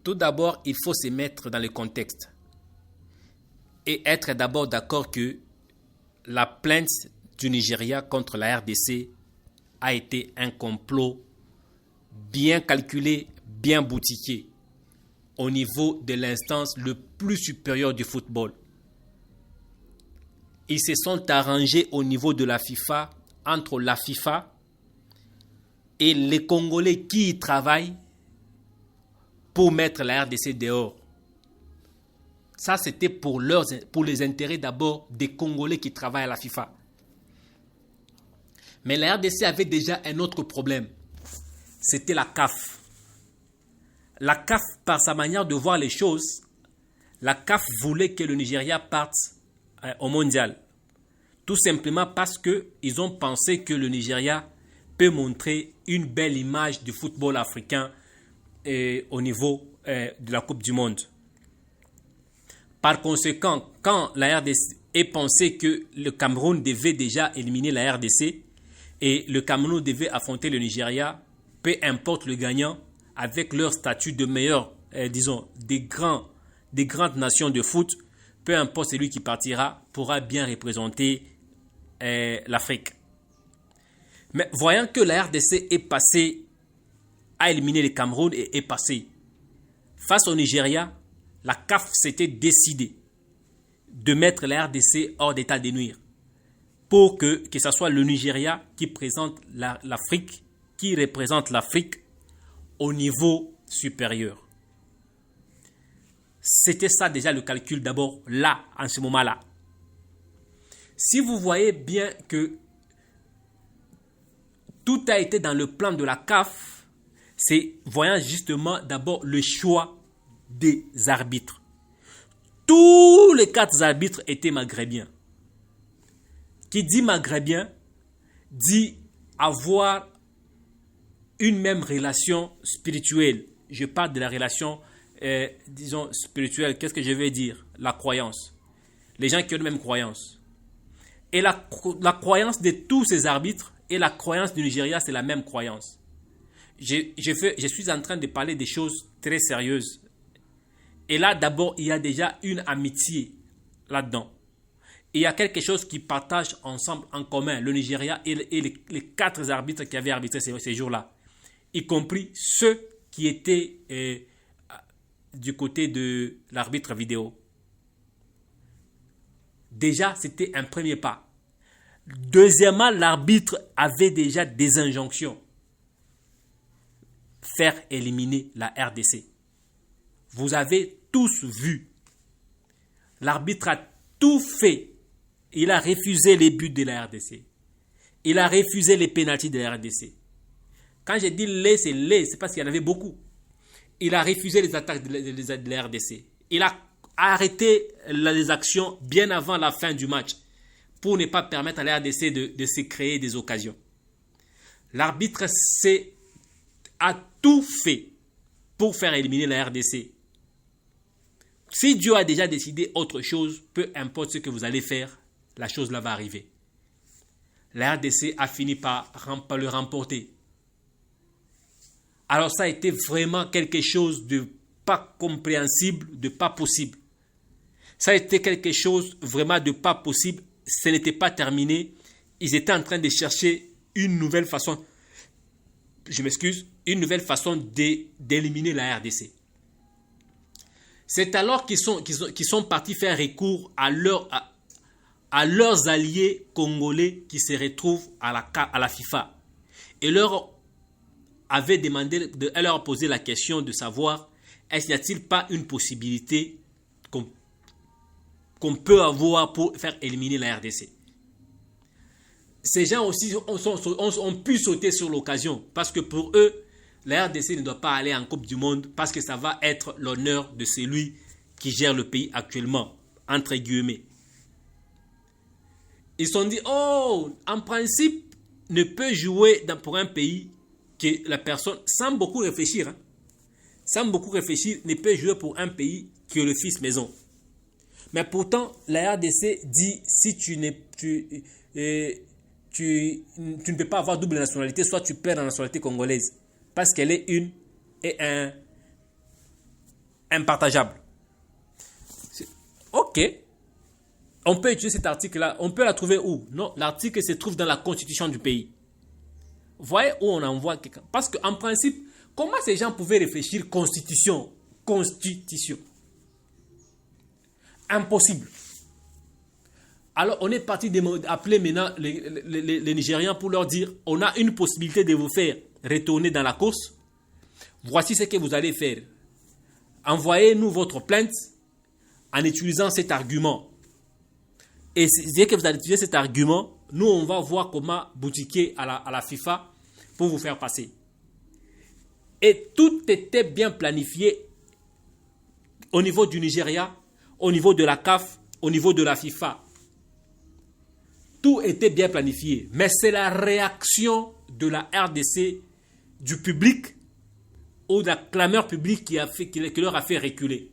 Tout d'abord, il faut se mettre dans le contexte et être d'abord d'accord que la plainte du Nigeria contre la RDC a été un complot bien calculé, bien boutiqué au niveau de l'instance le plus supérieur du football. Ils se sont arrangés au niveau de la FIFA, entre la FIFA et les Congolais qui y travaillent pour mettre la RDC dehors. Ça, c'était pour les intérêts d'abord des Congolais qui travaillent à la FIFA. Mais la RDC avait déjà un autre problème. C'était la CAF. La CAF, par sa manière de voir les choses, la CAF voulait que le Nigeria parte au mondial. Tout simplement parce qu'ils ont pensé que le Nigeria peut montrer une belle image du football africain au niveau de la Coupe du Monde. Par conséquent, quand la RDC est pensé que le Cameroun devait déjà éliminer la RDC et le Cameroun devait affronter le Nigeria, peu importe le gagnant, avec leur statut de meilleur, des grandes nations de foot, peu importe celui qui partira, pourra bien représenter l'Afrique. Mais voyant que la RDC est passée à éliminer le Cameroun et est passée face au Nigeria, la CAF s'était décidée de mettre la RDC hors d'état de nuire pour que ce soit le Nigeria qui présente l'Afrique, qui représente l'Afrique au niveau supérieur. C'était ça déjà le calcul d'abord là, en ce moment-là. Si vous voyez bien que tout a été dans le plan de la CAF, c'est voyant justement d'abord le choix des arbitres. Tous les 4 arbitres étaient maghrébiens. Qui dit maghrébien dit avoir une même relation spirituelle. Je parle de la relation, spirituelle. Qu'est-ce que je vais dire? La croyance. Les gens qui ont la même croyance. Et la croyance de tous ces arbitres et la croyance du Nigeria, c'est la même croyance. Je suis en train de parler des choses très sérieuses. Et là, d'abord, il y a déjà une amitié là-dedans. Il y a quelque chose qui partage ensemble, en commun, le Nigeria et les 4 arbitres qui avaient arbitré ces jours-là, y compris ceux qui étaient du côté de l'arbitre vidéo. Déjà, c'était un premier pas. Deuxièmement, l'arbitre avait déjà des injonctions. Faire éliminer la RDC. Vous avez tous vu. L'arbitre a tout fait. Il a refusé les buts de la RDC. Il a refusé les pénaltys de la RDC. Quand je dis les, c'est parce qu'il y en avait beaucoup. Il a refusé les attaques de la RDC. Il a arrêté les actions bien avant la fin du match pour ne pas permettre à la RDC de se créer des occasions. L'arbitre a tout fait pour faire éliminer la RDC. Si Dieu a déjà décidé autre chose, peu importe ce que vous allez faire, la chose là va arriver. La RDC a fini par le remporter. Alors ça a été vraiment quelque chose de pas compréhensible, de pas possible. Ça a été quelque chose vraiment de pas possible. Ce n'était pas terminé. Ils étaient en train de chercher une nouvelle façon, une nouvelle façon d'éliminer la RDC. C'est alors qu'ils sont partis faire recours à leurs alliés congolais qui se retrouvent à la FIFA. Et leur avait demandé, elle leur a posé la question de savoir est-ce qu'il n'y a-t-il pas une possibilité qu'on peut avoir pour faire éliminer la RDC. Ces gens aussi ont pu sauter sur l'occasion parce que pour eux, la RDC ne doit pas aller en Coupe du Monde parce que ça va être l'honneur de celui qui gère le pays actuellement, entre guillemets. Ils se sont dit, en principe, ne peut jouer pour un pays que la personne, sans beaucoup réfléchir, ne peut jouer pour un pays qui est le fils maison. Mais pourtant, la RDC dit, si tu ne peux pas avoir double nationalité, soit tu perds la nationalité congolaise. Parce qu'elle est impartageable. Ok. On peut utiliser cet article-là. On peut la trouver où? Non, l'article se trouve dans la constitution du pays. Voyez où on envoie quelqu'un. Parce qu'en principe, comment ces gens pouvaient réfléchir constitution? Constitution. Impossible. Alors, on est parti d'appeler maintenant les Nigérians pour leur dire, on a une possibilité de vous faire retourner dans la course. Voici ce que vous allez faire. Envoyez-nous votre plainte en utilisant cet argument. Et dès que vous allez utiliser cet argument, nous, on va voir comment boutiquer à la FIFA pour vous faire passer. Et tout était bien planifié au niveau du Nigeria, au niveau de la CAF, au niveau de la FIFA. Tout était bien planifié. Mais c'est la réaction de la RDC, du public, ou de la clameur publique qui leur a fait reculer.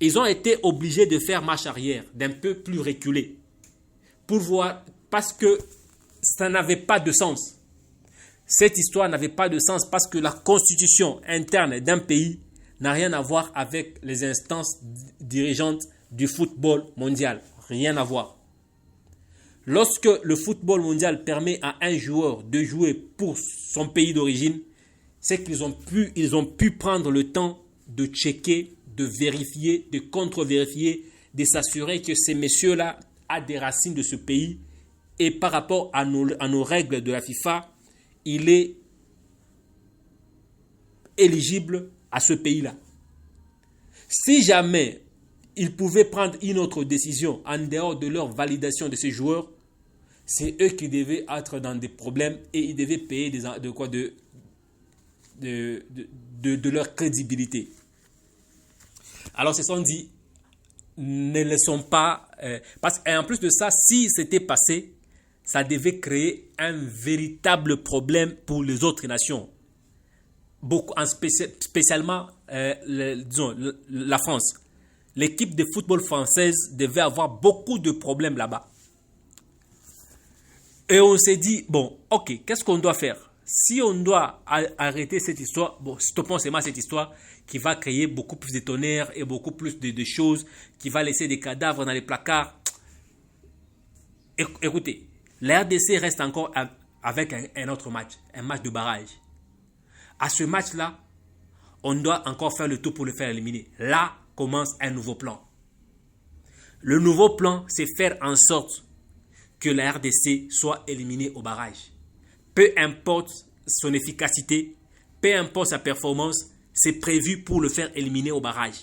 Ils ont été obligés de faire marche arrière, d'un peu plus reculer. Pour voir, parce que ça n'avait pas de sens. Cette histoire n'avait pas de sens parce que la constitution interne d'un pays n'a rien à voir avec les instances dirigeantes du football mondial. Rien à voir. Lorsque le football mondial permet à un joueur de jouer pour son pays d'origine, c'est qu'ils ont pu prendre le temps de checker, de vérifier, de contre-vérifier, de s'assurer que ces messieurs-là ont des racines de ce pays et par rapport à nos règles de la FIFA, il est éligible à ce pays-là. Si jamais ils pouvaient prendre une autre décision en dehors de leur validation de ces joueurs, c'est eux qui devaient être dans des problèmes et ils devaient payer de leur crédibilité. Alors, se sont dit, ne laissons pas... parce qu'en plus de ça, si c'était passé, ça devait créer un véritable problème pour les autres nations. Spécialement, la France. L'équipe de football française devait avoir beaucoup de problèmes là-bas. Et on s'est dit, bon, ok, qu'est-ce qu'on doit faire? Si on doit arrêter cette histoire, bon, stoppons seulement cette histoire qui va créer beaucoup plus de tonnerre et beaucoup plus de choses, qui va laisser des cadavres dans les placards. Écoutez, la RDC reste encore avec un autre match, un match de barrage. À ce match-là, on doit encore faire le tout pour le faire éliminer. Là commence un nouveau plan. Le nouveau plan, c'est faire en sorte que la RDC soit éliminée au barrage. Peu importe son efficacité, peu importe sa performance, c'est prévu pour le faire éliminer au barrage.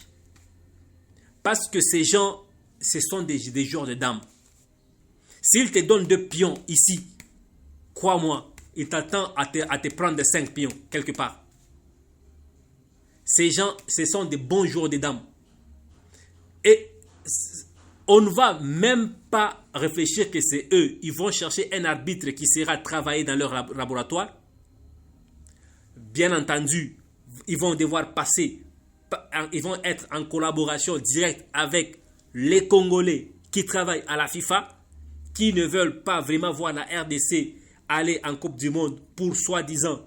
Parce que ces gens, ce sont des joueurs de dames. S'ils te donnent 2 pions ici, crois-moi, ils t'attendent à te prendre 5 pions quelque part. Ces gens, ce sont des bons joueurs de dames. Et on ne va même pas réfléchir que c'est eux. Ils vont chercher un arbitre qui sera travaillé dans leur laboratoire. Bien entendu, ils vont devoir ils vont être en collaboration directe avec les Congolais qui travaillent à la FIFA, qui ne veulent pas vraiment voir la RDC aller en Coupe du Monde pour soi-disant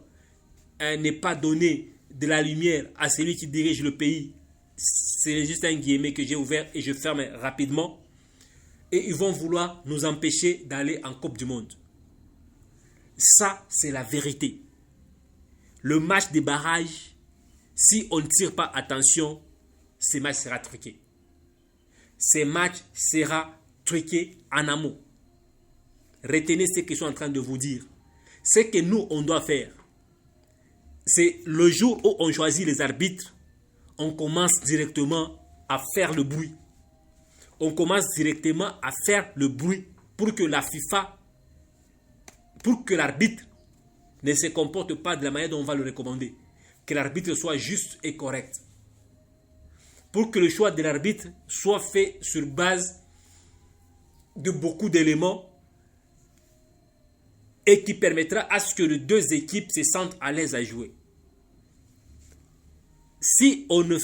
ne pas donner de la lumière à celui qui dirige le pays. C'est juste un guillemet que j'ai ouvert et je ferme rapidement. Et ils vont vouloir nous empêcher d'aller en Coupe du Monde. Ça, c'est la vérité. Le match des barrages, si on ne tire pas attention, ce match sera truqué. Ce match sera truqué en amont. Retenez ce que je suis en train de vous dire. Ce que nous, on doit faire, c'est le jour où on choisit les arbitres, on commence directement à faire le bruit. On commence directement à faire le bruit pour que la FIFA, pour que l'arbitre ne se comporte pas de la manière dont on va le recommander. Que l'arbitre soit juste et correct. Pour que le choix de l'arbitre soit fait sur base de beaucoup d'éléments et qui permettra à ce que les 2 équipes se sentent à l'aise à jouer. Si on ne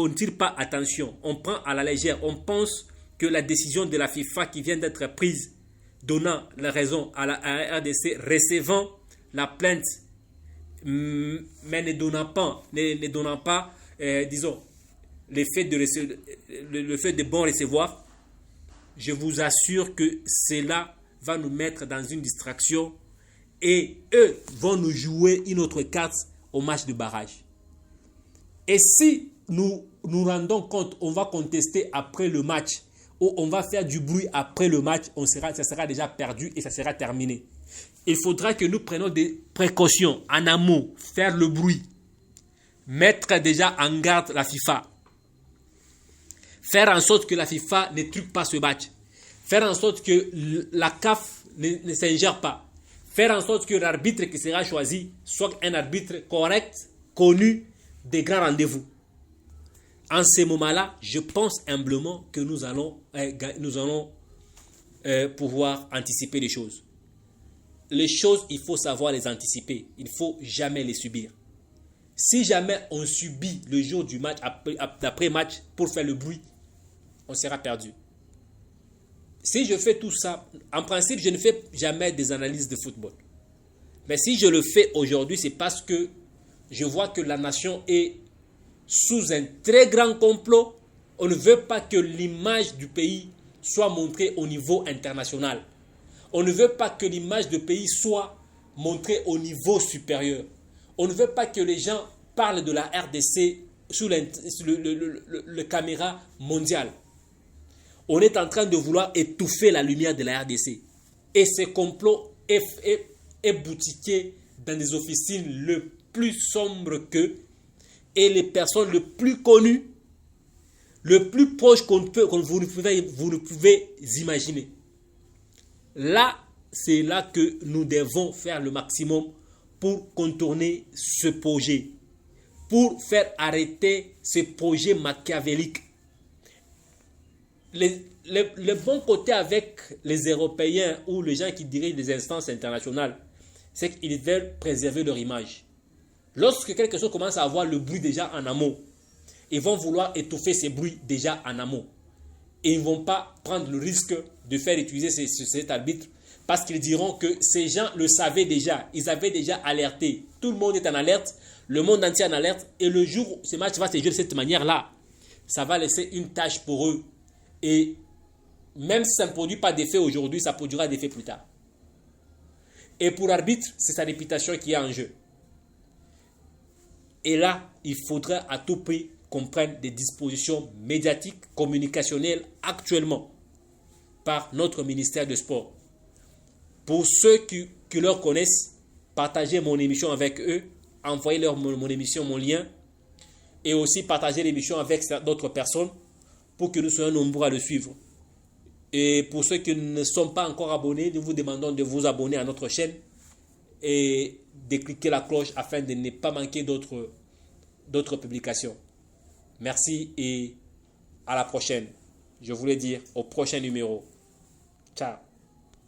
tire pas attention, on prend à la légère, on pense que la décision de la FIFA qui vient d'être prise, donnant la raison à la RDC, recevant la plainte, mais ne donnant pas, disons, le fait de bon recevoir, je vous assure que cela va nous mettre dans une distraction et eux vont nous jouer une autre carte au match de barrage. Et si nous nous rendons compte, on va contester après le match ou on va faire du bruit après le match, ça sera déjà perdu et ça sera terminé. Il faudra que nous prenions des précautions en amont, faire le bruit, mettre déjà en garde la FIFA, faire en sorte que la FIFA ne truque pas ce match, faire en sorte que la CAF ne s'ingère pas, faire en sorte que l'arbitre qui sera choisi soit un arbitre correct, connu, des grands rendez-vous. En ce moment-là, je pense humblement que nous allons pouvoir anticiper les choses. Les choses, il faut savoir les anticiper. Il ne faut jamais les subir. Si jamais on subit le jour du match, après match, pour faire le bruit, on sera perdu. Si je fais tout ça, en principe, je ne fais jamais des analyses de football. Mais si je le fais aujourd'hui, c'est parce que je vois que la nation est sous un très grand complot. On ne veut pas que l'image du pays soit montrée au niveau international. On ne veut pas que l'image du pays soit montrée au niveau supérieur. On ne veut pas que les gens parlent de la RDC sous le caméra mondiale. On est en train de vouloir étouffer la lumière de la RDC. Et ce complot est boutiqué dans des officines le plus sombres qu'eux et les personnes les plus connues, le plus proche vous ne pouvez imaginer. Là, c'est là que nous devons faire le maximum pour contourner ce projet, pour faire arrêter ce projet machiavélique. Le bon côté avec les Européens ou les gens qui dirigent les instances internationales, c'est qu'ils veulent préserver leur image. Lorsque quelque chose commence à avoir le bruit déjà en amont, ils vont vouloir étouffer ces bruits déjà en amont. Et ils ne vont pas prendre le risque de faire utiliser cet arbitre parce qu'ils diront que ces gens le savaient déjà. Ils avaient déjà alerté. Tout le monde est en alerte, le monde entier est en alerte. Et le jour où ce match va se jouer de cette manière-là, ça va laisser une tâche pour eux. Et même si ça ne produit pas d'effet aujourd'hui, ça produira d'effet plus tard. Et pour l'arbitre, c'est sa réputation qui est en jeu. Et là, il faudra à tout prix qu'on prenne des dispositions médiatiques, communicationnelles actuellement par notre ministère de Sport. Pour ceux qui leur connaissent, partagez mon émission avec eux, envoyez-leur mon émission, mon lien, et aussi partagez l'émission avec d'autres personnes pour que nous soyons nombreux à le suivre. Et pour ceux qui ne sont pas encore abonnés, nous vous demandons de vous abonner à notre chaîne et de cliquer la cloche afin de ne pas manquer d'autres publications. Merci et à la prochaine. Je voulais dire au prochain numéro. Ciao.